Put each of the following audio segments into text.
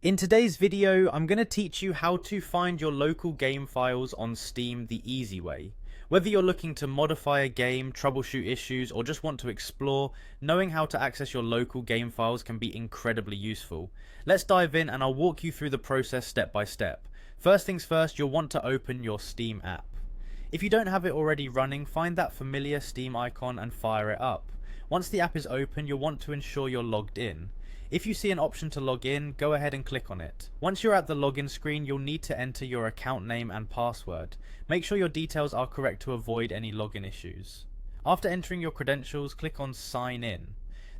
In today's video, I'm going to teach you how to find your local game files on Steam the easy way. Whether you're looking to modify a game, troubleshoot issues, or just want to explore, knowing how to access your local game files can be incredibly useful. Let's dive in and I'll walk you through the process step by step. First things first, you'll want to open your Steam app. If you don't have it already running, find that familiar Steam icon and fire it up. Once the app is open, you'll want to ensure you're logged in. If you see an option to log in, go ahead and click on it. Once you're at the login screen, you'll need to enter your account name and password. Make sure your details are correct to avoid any login issues. After entering your credentials, click on Sign In.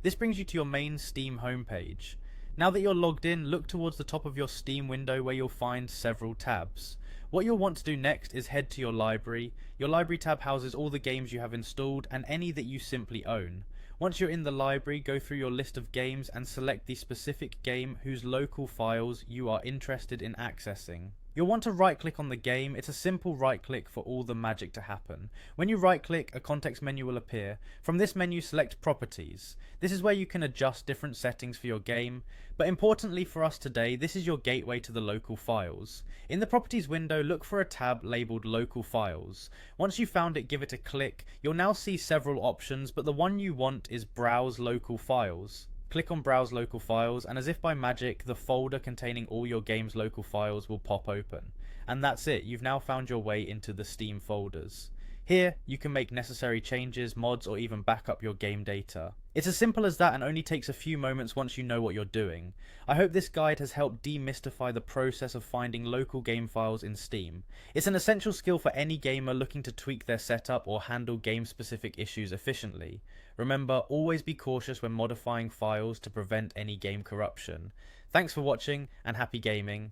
This brings you to your main Steam homepage. Now that you're logged in, look towards the top of your Steam window where you'll find several tabs. What you'll want to do next is head to your library. Your library tab houses all the games you have installed and any that you simply own. Once you're in the library, go through your list of games and select the specific game whose local files you are interested in accessing. You'll want to right click on the game. It's a simple right click for all the magic to happen. When you right click, a context menu will appear. From this menu, select Properties. This is where you can adjust different settings for your game, but importantly for us today, this is your gateway to the local files. In the Properties window, look for a tab labelled Local Files. Once you've found it, give it a click. You'll now see several options, but the one you want is Browse Local Files. Click on Browse Local Files, and as if by magic, the folder containing all your game's local files will pop open. And that's it, you've now found your way into the Steam folders. Here, you can make necessary changes, mods, or even back up your game data. It's as simple as that and only takes a few moments once you know what you're doing. I hope this guide has helped demystify the process of finding local game files in Steam. It's an essential skill for any gamer looking to tweak their setup or handle game-specific issues efficiently. Remember, always be cautious when modifying files to prevent any game corruption. Thanks for watching and happy gaming.